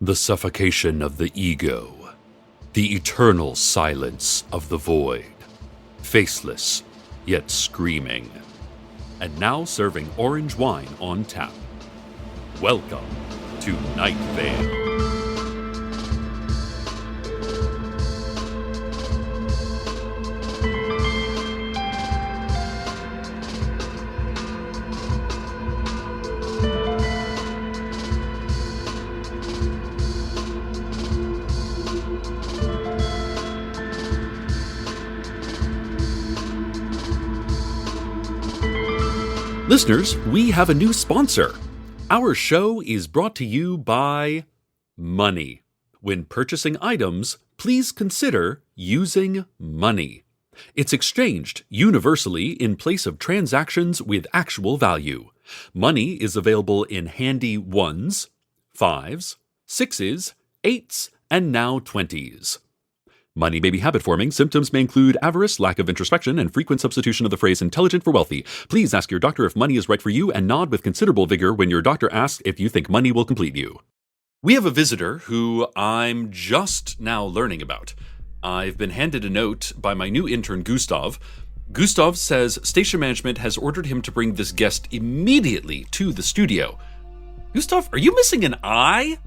The suffocation of the ego, the eternal silence of the void, faceless yet screaming, and now serving orange wine on tap. Welcome to Night Vale. Listeners, we have a new sponsor. Our show is brought to you by money. When purchasing items, please consider using money. It's exchanged universally in place of transactions with actual value. Money is available in handy 1s, 5s, 6s, 8s, and now 20s. Money may be habit-forming. Symptoms may include avarice, lack of introspection, and frequent substitution of the phrase intelligent for wealthy. Please ask your doctor if money is right for you and nod with considerable vigor when your doctor asks if you think money will complete you. We have a visitor who I'm just now learning about. I've been handed a note by my new intern, Gustav. Gustav says station management has ordered him to bring this guest immediately to the studio. Gustav, are you missing an eye?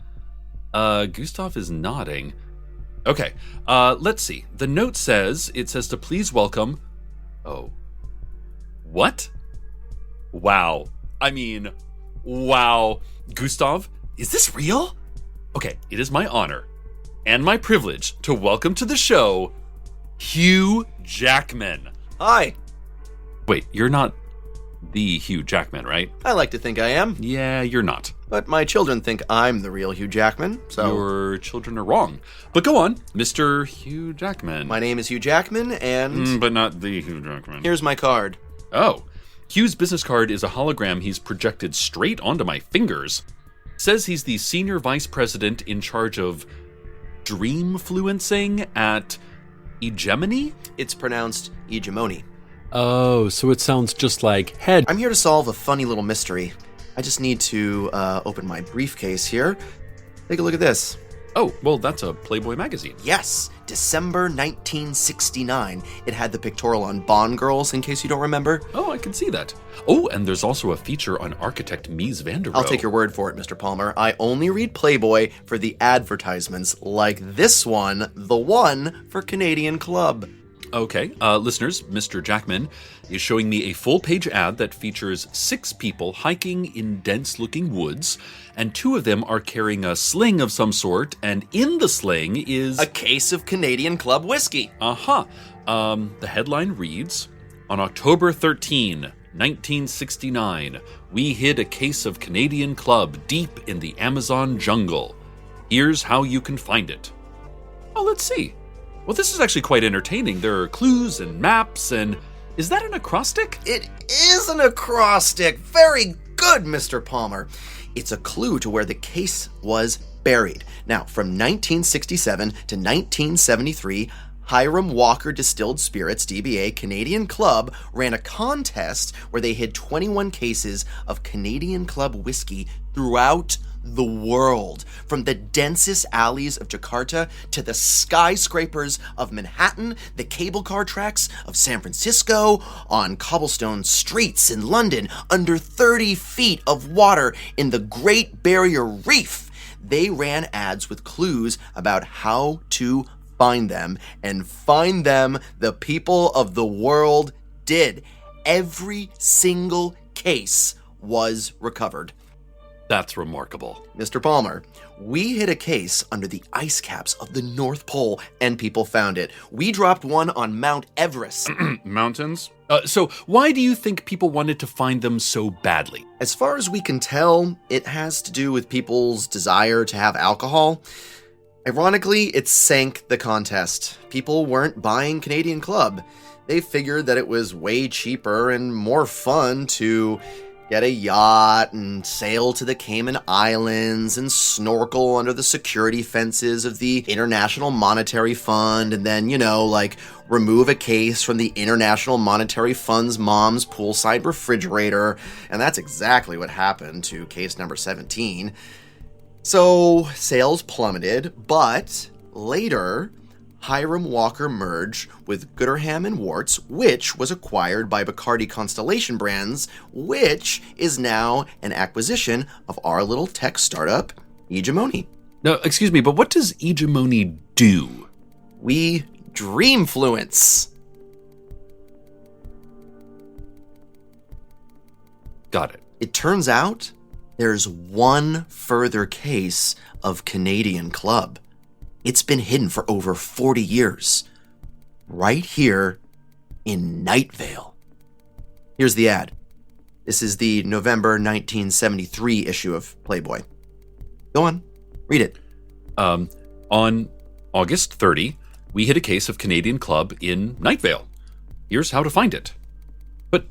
Gustav is nodding. Okay, let's see. The note says, to please welcome... Oh. What? Wow. Wow. Gustav, is this real? Okay, it is my honor and my privilege to welcome to the show, Hugh Jackman. Hi. Wait, you're not the Hugh Jackman, right? I like to think I am. Yeah, you're not. But my children think I'm the real Hugh Jackman, so... Your children are wrong. But go on, Mr. Hugh Jackman. My name is Hugh Jackman, and... but not the Hugh Jackman. Here's my card. Oh. Hugh's business card is a hologram he's projected straight onto my fingers. Says he's the senior vice president in charge of dreamfluencing at eGemony? It's pronounced eGemony. Oh, so it sounds just like head. I'm here to solve a funny little mystery. I just need to open my briefcase here. Take a look at this. Oh, well, that's a Playboy magazine. Yes, December 1969. It had the pictorial on Bond girls, in case you don't remember. Oh, I can see that. Oh, and there's also a feature on architect Mies van der Rohe. I'll take your word for it, Mr. Palmer. I only read Playboy for the advertisements, like this one, the one for Canadian Club. Okay, listeners, Mr. Jackman is showing me a full-page ad that features 6 people hiking in dense-looking woods, and 2 of them are carrying a sling of some sort, and in the sling is... a case of Canadian Club whiskey. The headline reads, on October 13, 1969, we hid a case of Canadian Club deep in the Amazon jungle. Here's how you can find it. Oh, let's see. Well, this is actually quite entertaining. There are clues and maps and... Is that an acrostic? It is an acrostic. Very good, Mr. Palmer. It's a clue to where the case was buried. Now, from 1967 to 1973, Hiram Walker Distilled Spirits, DBA Canadian Club, ran a contest where they hid 21 cases of Canadian Club whiskey throughout the world, from the densest alleys of Jakarta to the skyscrapers of Manhattan, the cable car tracks of San Francisco, on cobblestone streets in London, under 30 feet of water in the Great Barrier Reef. They ran ads with clues about how to find them, and find them the people of the world did. Every single case was recovered. That's remarkable. Mr. Palmer, we hid a case under the ice caps of the North Pole, and people found it. We dropped one on Mount Everest. Mountains? So why do you think people wanted to find them so badly? As far as we can tell, it has to do with people's desire to have alcohol. Ironically, it sank the contest. People weren't buying Canadian Club. They figured that it was way cheaper and more fun to get a yacht and sail to the Cayman Islands and snorkel under the security fences of the International Monetary Fund, and then, remove a case from the International Monetary Fund's mom's poolside refrigerator. And that's exactly what happened to case number 17. So sales plummeted, but later, Hiram Walker merged with Gooderham and Worts, which was acquired by Bacardi Constellation Brands, which is now an acquisition of our little tech startup, eGemony. Now, excuse me, but what does eGemony do? We dreamfluence. Got it. It turns out there's one further case of Canadian Club. It's been hidden for over 40 years, right here in Night Vale. Here's the ad. This is the November 1973 issue of Playboy. Go on, read it. On August 30, we hit a case of Canadian Club in Night Vale. Here's how to find it. But,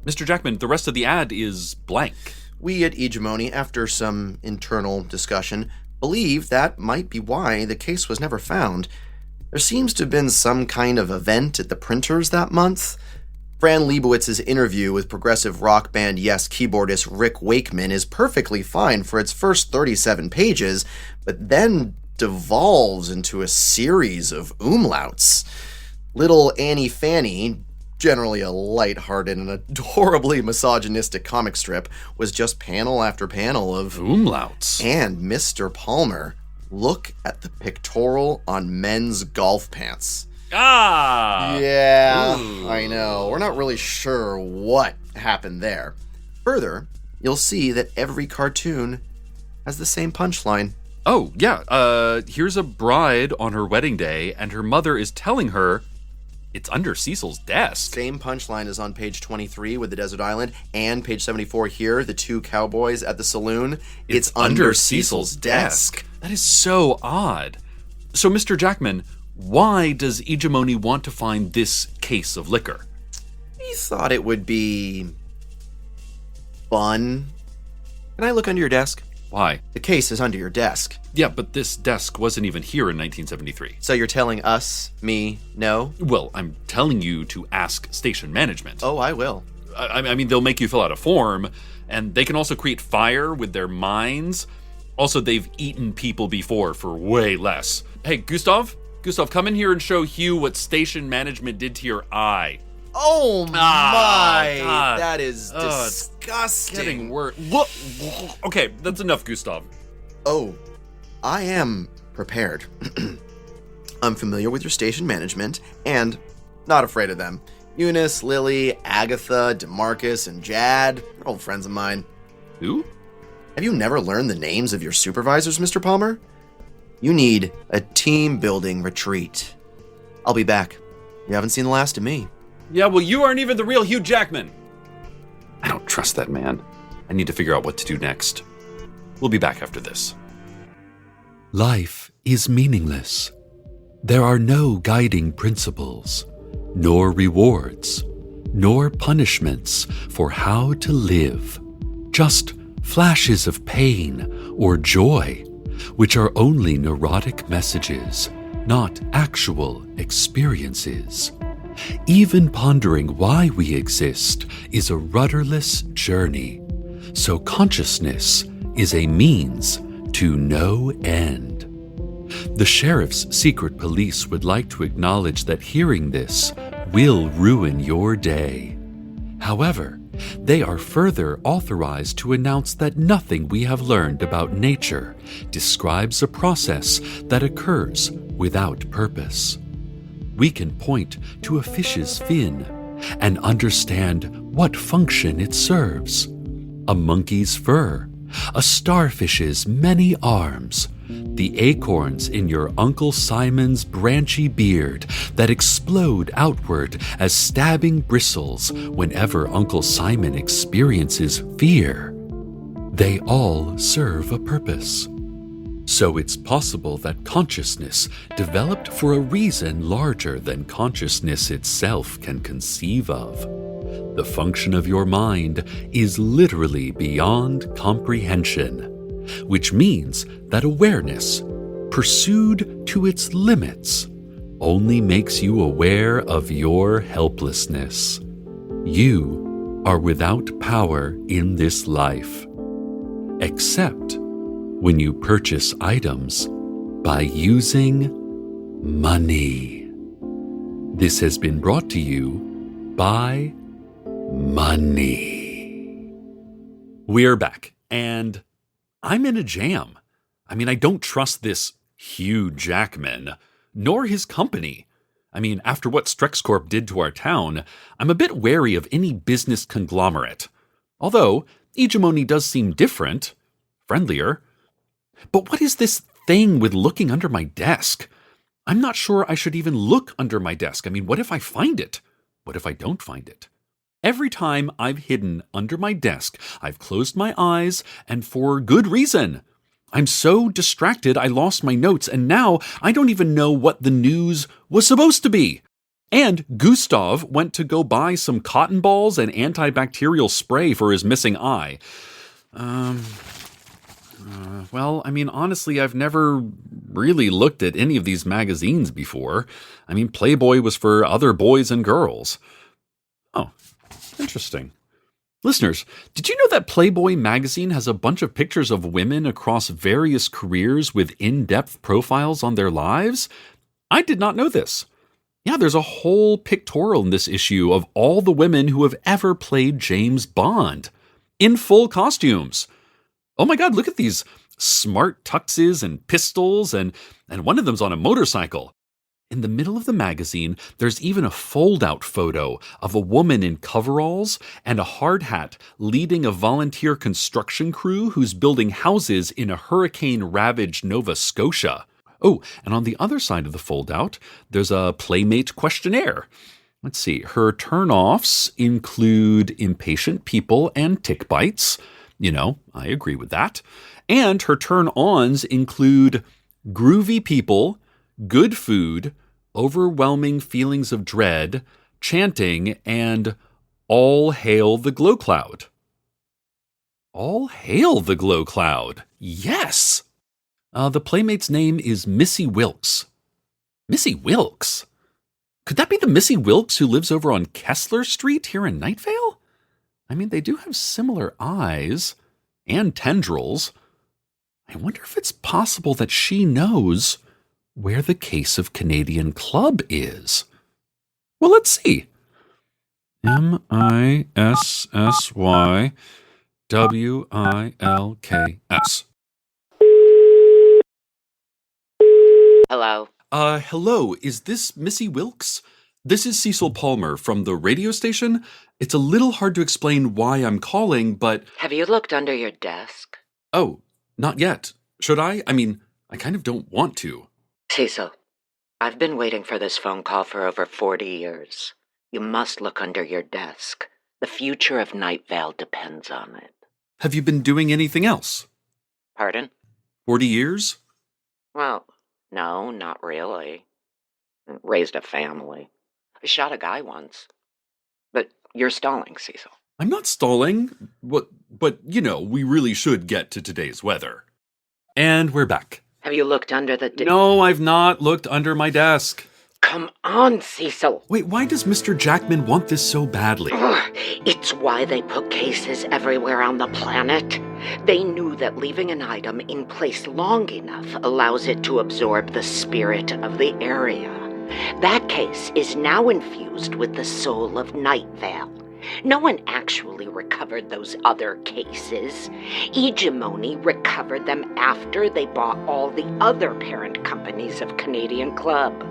Mr. Jackman, the rest of the ad is blank. We at eGemony, after some internal discussion, believe that might be why the case was never found. There seems to have been some kind of event at the printers that month. Fran Leibowitz's interview with progressive rock band Yes keyboardist Rick Wakeman is perfectly fine for its first 37 pages, but then devolves into a series of umlauts. Little Annie Fanny, generally a lighthearted and adorably misogynistic comic strip, was just panel after panel of umlauts. And Mr. Palmer, look at the pictorial on men's golf pants. Ah! Yeah, Ooh. I know. We're not really sure what happened there. Further, you'll see that every cartoon has the same punchline. Oh, yeah. Here's a bride on her wedding day, and her mother is telling her it's under Cecil's desk. Same punchline is on page 23 with the desert island, and page 74 here, the two cowboys at the saloon. It's under Cecil's desk. That is so odd. So, Mr. Jackman, why does eGemony want to find this case of liquor? We thought it would be fun. Can I look under your desk? Why? The case is under your desk. Yeah, but this desk wasn't even here in 1973. So you're telling us, me, no? Well, I'm telling you to ask station management. Oh, I will. I mean, they'll make you fill out a form, and they can also create fire with their minds. Also, they've eaten people before for way less. Hey, Gustav, come in here and show Hugh what station management did to your eye. Oh my! God. That is disgusting. Getting worse. Look. Okay, that's enough, Gustav. Oh, I am prepared. I'm familiar with your station management and not afraid of them. Eunice, Lily, Agatha, DeMarcus, and Jad, they're old friends of mine. Who? Have you never learned the names of your supervisors, Mr. Palmer? You need a team-building retreat. I'll be back. You haven't seen the last of me. Yeah, well, you aren't even the real Hugh Jackman. I don't trust that man. I need to figure out what to do next. We'll be back after this. Life is meaningless. There are no guiding principles, nor rewards, nor punishments for how to live. Just flashes of pain or joy, which are only neurotic messages, not actual experiences. Even pondering why we exist is a rudderless journey, so consciousness is a means to no end. The sheriff's secret police would like to acknowledge that hearing this will ruin your day. However, they are further authorized to announce that nothing we have learned about nature describes a process that occurs without purpose. We can point to a fish's fin and understand what function it serves. A monkey's fur, a starfish's many arms, the acorns in your Uncle Simon's branchy beard that explode outward as stabbing bristles whenever Uncle Simon experiences fear. They all serve a purpose. So it's possible that consciousness developed for a reason larger than consciousness itself can conceive of. The function of your mind is literally beyond comprehension, which means that awareness, pursued to its limits, only makes you aware of your helplessness. You are without power in this life, except when you purchase items by using money. This has been brought to you by money. We're back, and I'm in a jam. I don't trust this Hugh Jackman, nor his company. After what StrexCorp did to our town, I'm a bit wary of any business conglomerate. Although, eGemony does seem different, friendlier. But what is this thing with looking under my desk? I'm not sure I should even look under my desk. What if I find it? What if I don't find it? Every time I've hidden under my desk, I've closed my eyes, and for good reason. I'm so distracted I lost my notes, and now I don't even know what the news was supposed to be. And Gustav went to go buy some cotton balls and antibacterial spray for his missing eye. Honestly, I've never really looked at any of these magazines before. Playboy was for other boys and girls. Oh, interesting. Listeners, did you know that Playboy magazine has a bunch of pictures of women across various careers with in-depth profiles on their lives? I did not know this. Yeah, there's a whole pictorial in this issue of all the women who have ever played James Bond, in full costumes. Oh my God, look at these smart tuxes and pistols, and one of them's on a motorcycle. In the middle of the magazine, there's even a fold-out photo of a woman in coveralls and a hard hat leading a volunteer construction crew who's building houses in a hurricane-ravaged Nova Scotia. Oh, and on the other side of the fold-out, there's a Playmate questionnaire. Let's see, her turn-offs include impatient people and tick bites. I agree with that. And her turn-ons include groovy people, good food, overwhelming feelings of dread, chanting, and all hail the glow cloud. All hail the glow cloud. Yes! The Playmate's name is Missy Wilkes. Missy Wilkes? Could that be the Missy Wilkes who lives over on Kessler Street here in Night Vale? They do have similar eyes and tendrils. I wonder if it's possible that she knows where the case of Canadian Club is. Well, let's see. MISSYWILKS. Hello. Hello, is this Missy Wilkes? This is Cecil Palmer from the radio station. It's a little hard to explain why I'm calling, but... Have you looked under your desk? Oh, not yet. Should I? I kind of don't want to. Cecil, I've been waiting for this phone call for over 40 years. You must look under your desk. The future of Night Vale depends on it. Have you been doing anything else? Pardon? 40 years? Well, no, not really. Raised a family. I shot a guy once. But you're stalling, Cecil. I'm not stalling, but we really should get to today's weather. And we're back. Have you looked under the... No, I've not looked under my desk. Come on, Cecil. Wait, why does Mr. Jackman want this so badly? It's why they put cases everywhere on the planet. They knew that leaving an item in place long enough allows it to absorb the spirit of the area. That case is now infused with the soul of Night Vale. No one actually recovered those other cases. eGemony recovered them after they bought all the other parent companies of Canadian Club.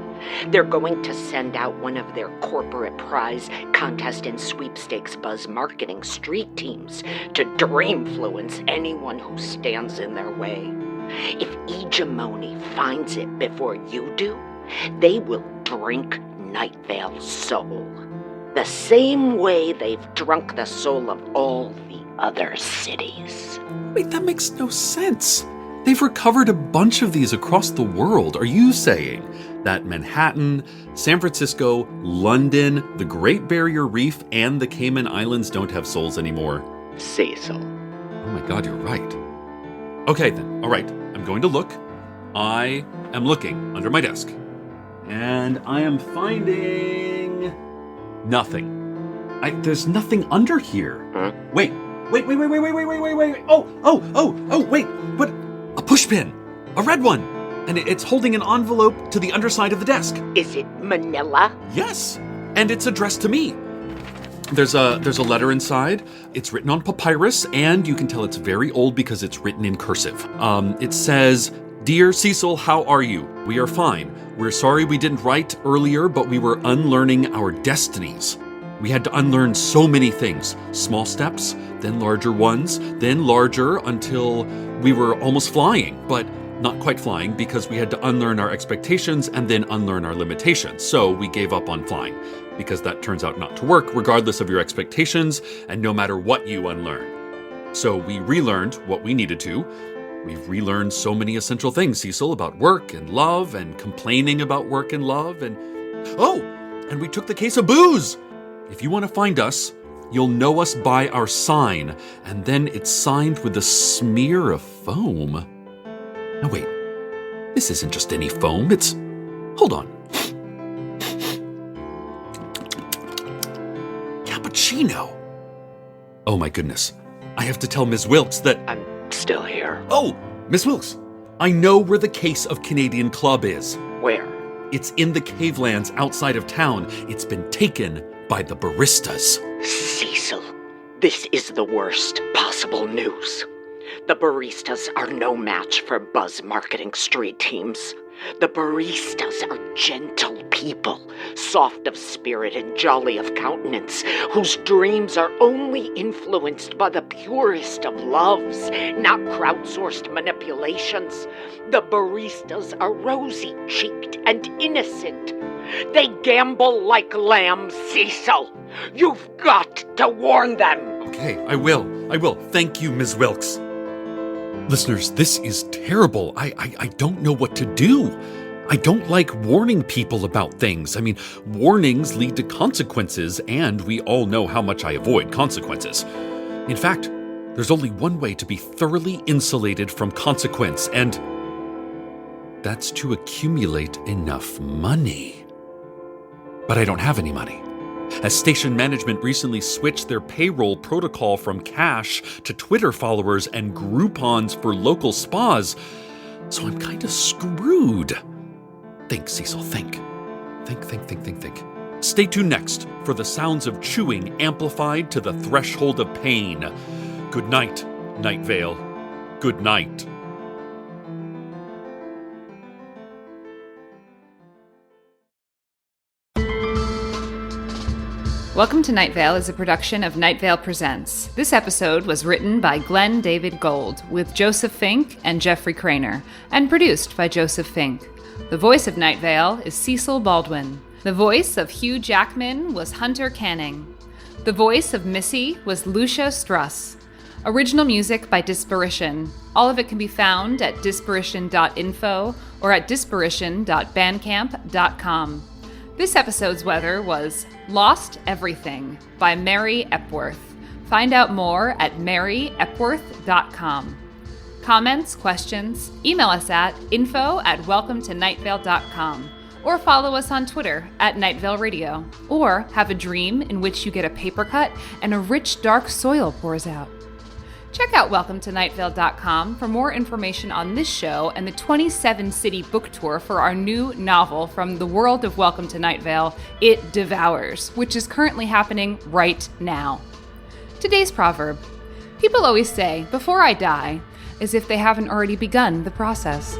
They're going to send out one of their corporate prize contest and sweepstakes buzz marketing street teams to dreamfluence anyone who stands in their way. If eGemony finds it before you do, they will drink Night Vale's soul. The same way they've drunk the soul of all the other cities. Wait, that makes no sense. They've recovered a bunch of these across the world. Are you saying that Manhattan, San Francisco, London, the Great Barrier Reef, and the Cayman Islands don't have souls anymore? Cecil. Oh my God, you're right. Okay then, all right, I'm going to look. I am looking under my desk. And I am finding nothing. There's nothing under here. Huh? Wait. Oh, wait. What? A pushpin, a red one, and it's holding an envelope to the underside of the desk. Is it manila? Yes, and it's addressed to me. There's a letter inside. It's written on papyrus, and you can tell it's very old because it's written in cursive. It says, "Dear Cecil, how are you? We are fine. We're sorry we didn't write earlier, but we were unlearning our destinies. We had to unlearn so many things. Small steps, then larger ones, then larger until we were almost flying, but not quite flying because we had to unlearn our expectations and then unlearn our limitations. So we gave up on flying because that turns out not to work regardless of your expectations and no matter what you unlearn. So we relearned what we needed to. We've relearned so many essential things, Cecil, about work and love and complaining about work and love and we took the case of booze. If you want to find us, you'll know us by our sign, and then it's signed with a smear of foam. Now wait, this isn't just any foam, hold on. Cappuccino. Oh my goodness, I have to tell Ms. Wilkes that... I'm still here. Oh, Miss Wilkes, I know where the case of Canadian Club is. Where? It's in the cavelands outside of town. It's been taken by the baristas. Cecil, this is the worst possible news. The baristas are no match for buzz marketing street teams. The baristas are gentle people, soft of spirit and jolly of countenance, whose dreams are only influenced by the purest of loves, not crowdsourced manipulations. The baristas are rosy-cheeked and innocent. They gamble like lambs, Cecil. You've got to warn them. Okay, I will. Thank you, Ms. Wilkes. Listeners, this is terrible. I don't know what to do. I don't like warning people about things. I mean, warnings lead to consequences, and we all know how much I avoid consequences. In fact, there's only one way to be thoroughly insulated from consequence, and that's to accumulate enough money. But I don't have any money, as station management recently switched their payroll protocol from cash to Twitter followers and Groupons for local spas, so I'm kind of screwed. Think, Cecil, think. Think. Stay tuned next for the sounds of chewing amplified to the threshold of pain. Good night, Night Vale. Good night. Welcome to Night Vale is a production of Night Vale Presents. This episode was written by Glenn David Gold with Joseph Fink and Jeffrey Craner, and produced by Joseph Fink. The voice of Night Vale is Cecil Baldwin. The voice of Hugh Jackman was Hunter Canning. The voice of Missy was Lucia Struss. Original music by Disparition. All of it can be found at disparition.info or at disparition.bandcamp.com. This episode's weather was Lost Everything by Mary Epworth. Find out more at maryepworth.com. Comments, questions, email us at info@welcometonightvale.com or follow us on Twitter at Nightvale Radio. Or have a dream in which you get a paper cut and a rich dark soil pours out. Check out welcometonightvale.com for more information on this show and the 27-city book tour for our new novel from the world of Welcome to Night Vale, It Devours, which is currently happening right now. Today's proverb: people always say, "Before I die," as if they haven't already begun the process.